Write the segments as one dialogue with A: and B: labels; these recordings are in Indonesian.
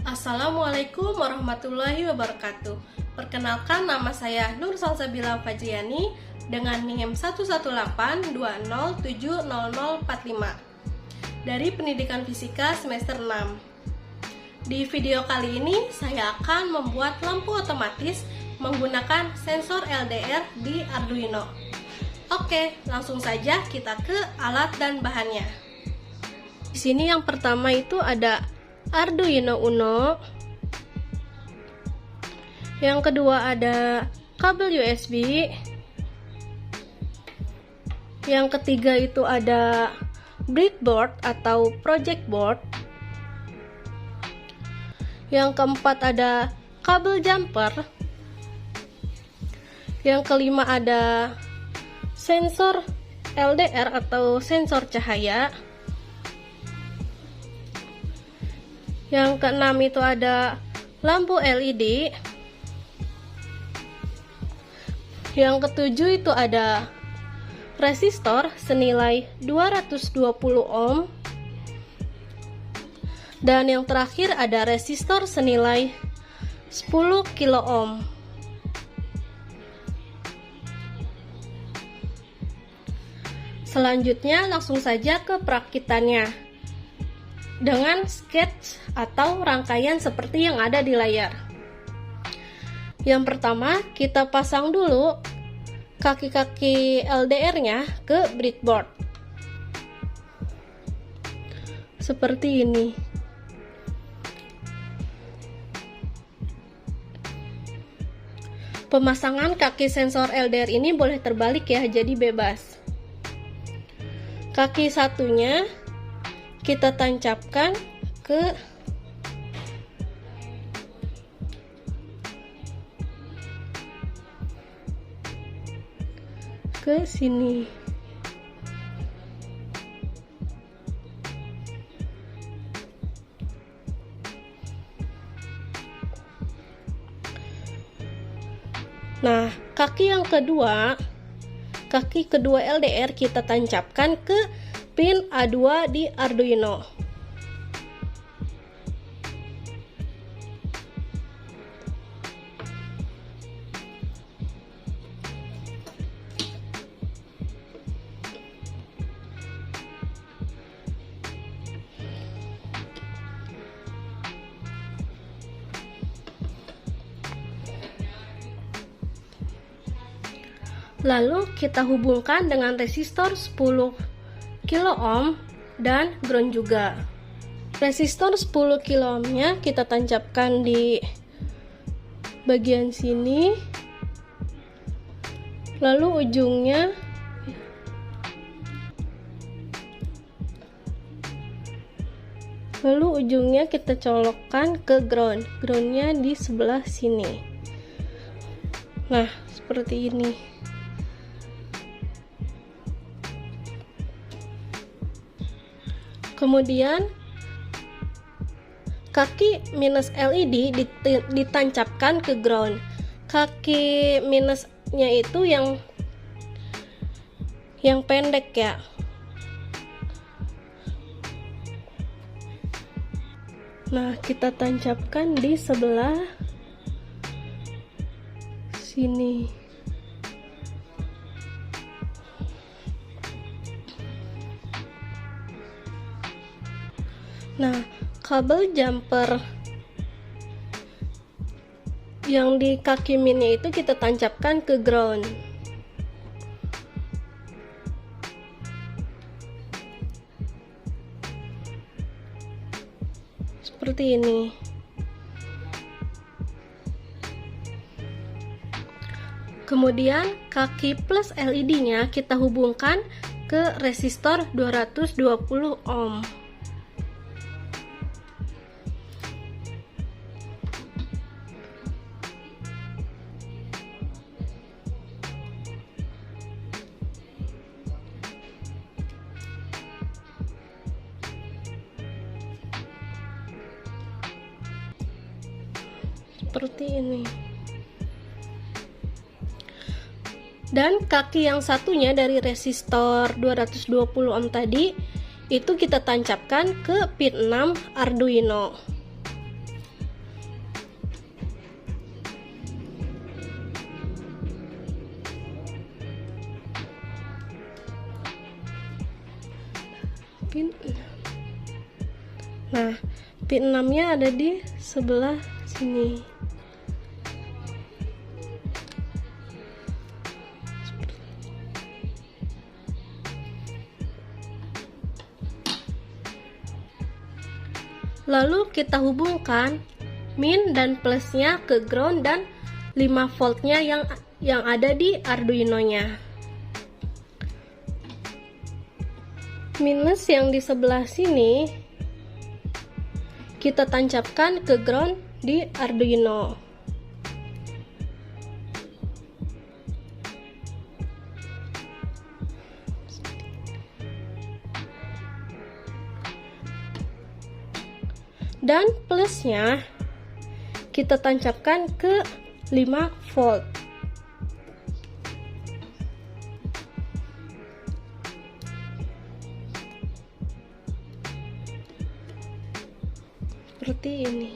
A: Assalamualaikum warahmatullahi wabarakatuh. Perkenalkan, nama saya Nur Salsabila Fajriani dengan NIM 11820700045 dari Pendidikan Fisika semester 6. Di video kali ini saya akan membuat lampu otomatis menggunakan sensor LDR di Arduino. Oke, langsung saja kita ke alat dan bahannya. Di sini yang pertama itu ada Arduino Uno. Yang kedua ada kabel USB. Yang ketiga itu ada breadboard atau project board. Yang keempat ada kabel jumper. Yang kelima ada sensor LDR atau sensor cahaya. Yang keenam itu ada lampu LED. Yang ketujuh itu ada resistor senilai 220 ohm. Dan yang terakhir ada resistor senilai 10 kilo ohm. Selanjutnya langsung saja ke perakitannya dengan sketch atau rangkaian seperti yang ada di layar. Yang pertama, kita pasang dulu kaki-kaki LDR-nya ke breadboard. Seperti ini. Pemasangan kaki sensor LDR ini boleh terbalik ya, jadi bebas. Kaki satunya kita tancapkan ke sini. Nah, kaki kedua LDR kita tancapkan ke pin A2 di Arduino. Lalu kita hubungkan dengan resistor 10 kilo ohm dan ground juga. Resistor 10 kilo ohmnya kita tancapkan di bagian sini. Lalu ujungnya kita colokkan ke ground. Groundnya di sebelah sini. Nah, seperti ini. Kemudian kaki minus LED ditancapkan ke ground. Kaki minusnya itu yang pendek ya. Nah, kita tancapkan di sebelah sini. Nah, kabel jumper yang di kaki minnya itu kita tancapkan ke ground. Seperti ini. Kemudian kaki plus LED-nya kita hubungkan ke resistor 220 ohm. Seperti ini. Dan kaki yang satunya dari resistor 220 ohm tadi itu kita tancapkan ke pin 6 Arduino. Nah, pin 6-nya ada di sebelah sini. Lalu kita hubungkan min dan plusnya ke ground dan 5 voltnya yang ada di Arduino-nya. Minus yang di sebelah sini kita tancapkan ke ground di Arduino. Dan plusnya kita tancapkan ke 5 volt. Seperti ini.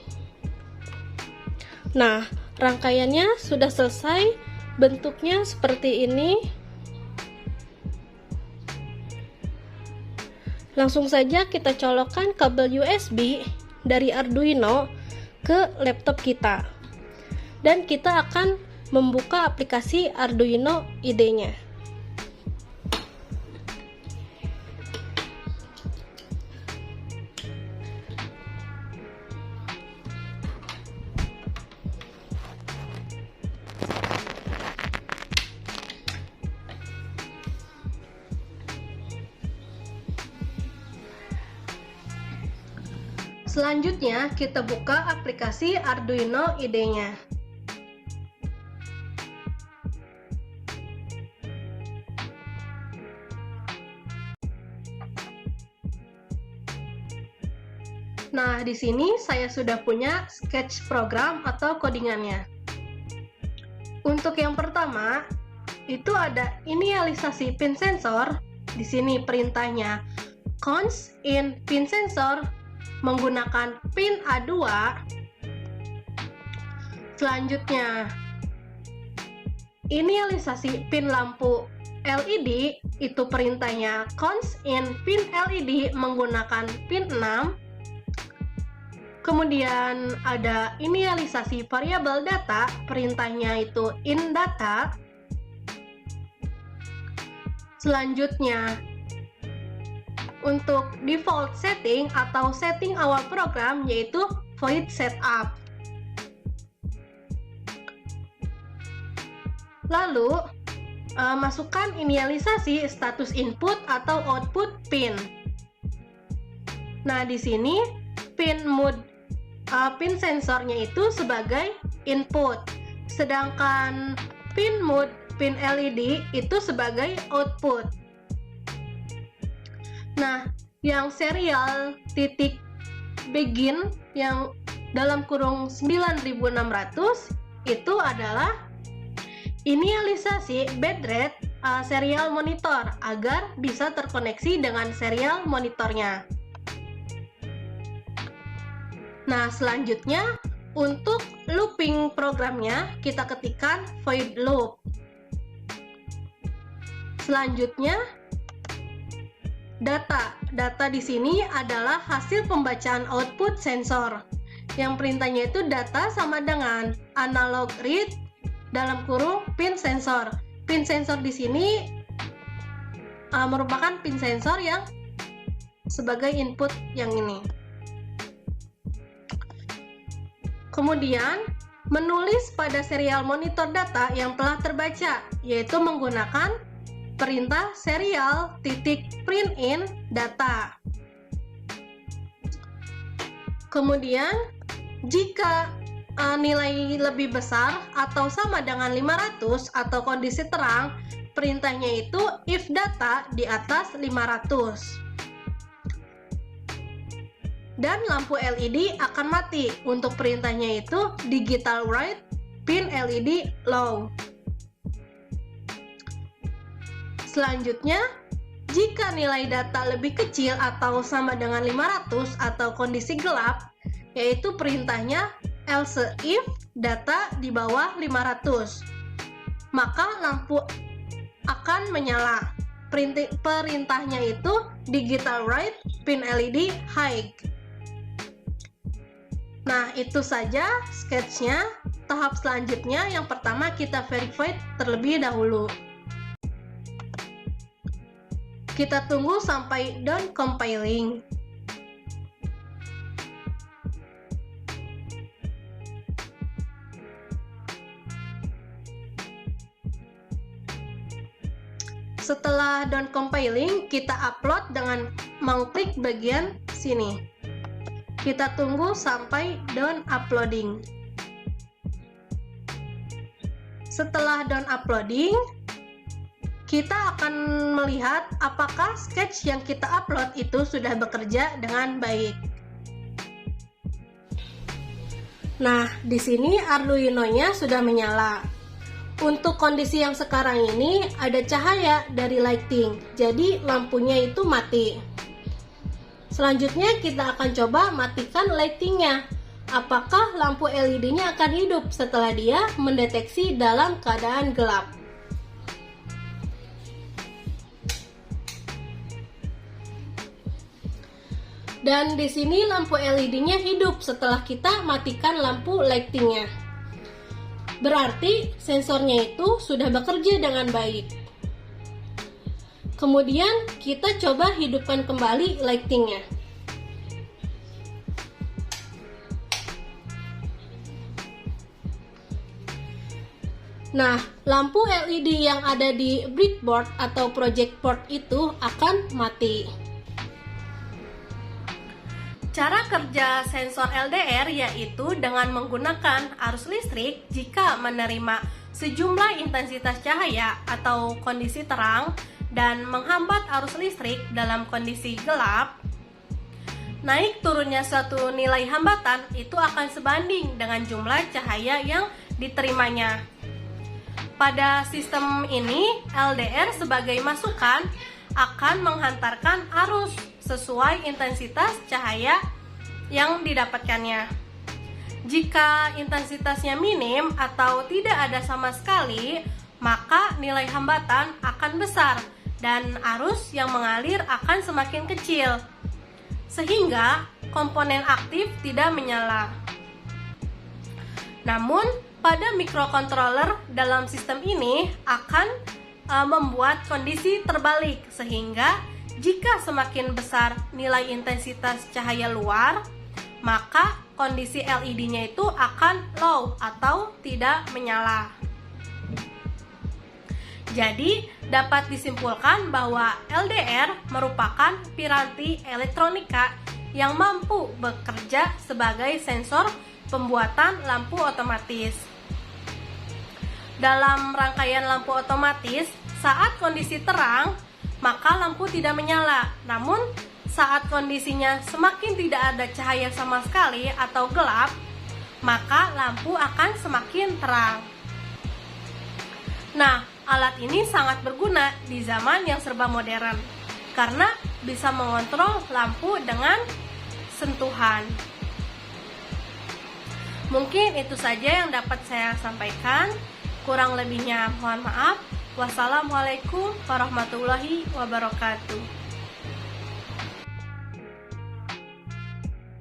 A: Nah, rangkaiannya sudah selesai. Bentuknya seperti ini. Langsung saja kita colokkan kabel USB dari Arduino ke laptop kita. Dan kita akan membuka aplikasi Arduino IDE-nya. Selanjutnya, kita buka aplikasi Arduino IDE-nya. Nah, di sini saya sudah punya sketch program atau codingannya. Untuk yang pertama, itu ada inisialisasi pin sensor. Di sini perintahnya const in pin sensor menggunakan pin A2. Selanjutnya, inisialisasi pin lampu LED, itu perintahnya const in pin LED menggunakan pin 6. Kemudian ada inisialisasi variabel data, perintahnya itu in data. Selanjutnya, untuk default setting atau setting awal program yaitu void setup. Lalu, masukkan inisialisasi status input atau output pin. Nah, di sini pin sensornya itu sebagai input, sedangkan pin LED itu sebagai output. Nah, yang serial titik begin yang dalam kurung 9600 itu adalah inisialisasi bit rate serial monitor agar bisa terkoneksi dengan serial monitornya. Nah, selanjutnya untuk looping programnya kita ketikkan void loop. Selanjutnya, data di sini adalah hasil pembacaan output sensor. Yang perintahnya itu data sama dengan analog read dalam kurung pin sensor. Pin sensor di sini merupakan pin sensor yang sebagai input yang ini. Kemudian, menulis pada serial monitor data yang telah terbaca, yaitu menggunakan perintah serial print in data. Kemudian, jika nilai lebih besar atau sama dengan 500 atau kondisi terang, perintahnya itu if data di atas 500. Dan lampu LED akan mati. Untuk perintahnya itu digital write pin LED low. Selanjutnya, jika nilai data lebih kecil atau sama dengan 500 atau kondisi gelap, yaitu perintahnya else if data di bawah 500, maka lampu akan menyala. Perintahnya itu digital write pin LED high. Nah, itu saja sketchnya. Tahap selanjutnya, yang pertama kita verify terlebih dahulu. Kita tunggu sampai done compiling. Setelah done compiling, kita upload dengan mengklik bagian sini. Kita tunggu sampai done uploading. Setelah done uploading, kita akan melihat apakah sketch yang kita upload itu sudah bekerja dengan baik. Nah, di sini Arduino-nya sudah menyala. Untuk kondisi yang sekarang ini ada cahaya dari lighting, jadi lampunya itu mati. Selanjutnya kita akan coba matikan lightingnya. Apakah lampu LED-nya akan hidup setelah dia mendeteksi dalam keadaan gelap? Dan di sini lampu LED-nya hidup setelah kita matikan lampu lighting-nya. Berarti sensornya itu sudah bekerja dengan baik. Kemudian kita coba hidupkan kembali lighting-nya. Nah, lampu LED yang ada di breadboard atau project board itu akan mati. Cara kerja sensor LDR yaitu dengan menggunakan arus listrik jika menerima sejumlah intensitas cahaya atau kondisi terang dan menghambat arus listrik dalam kondisi gelap. Naik turunnya suatu nilai hambatan itu akan sebanding dengan jumlah cahaya yang diterimanya. Pada sistem ini, LDR sebagai masukan akan menghantarkan arus sesuai intensitas cahaya yang didapatkannya. Jika intensitasnya minim atau tidak ada sama sekali, maka nilai hambatan akan besar dan arus yang mengalir akan semakin kecil, sehingga komponen aktif tidak menyala. Namun, pada microcontroller dalam sistem ini akan membuat kondisi terbalik, sehingga jika semakin besar nilai intensitas cahaya luar, maka kondisi LED-nya itu akan low atau tidak menyala. Jadi, dapat disimpulkan bahwa LDR merupakan piranti elektronika yang mampu bekerja sebagai sensor pembuatan lampu otomatis. Dalam rangkaian lampu otomatis, saat kondisi terang, maka lampu tidak menyala. Namun, saat kondisinya semakin tidak ada cahaya sama sekali atau gelap, maka lampu akan semakin terang. Nah, alat ini sangat berguna di zaman yang serba modern karena bisa mengontrol lampu dengan sentuhan. Mungkin itu saja yang dapat saya sampaikan. Kurang lebihnya mohon maaf. Wassalamualaikum warahmatullahi wabarakatuh.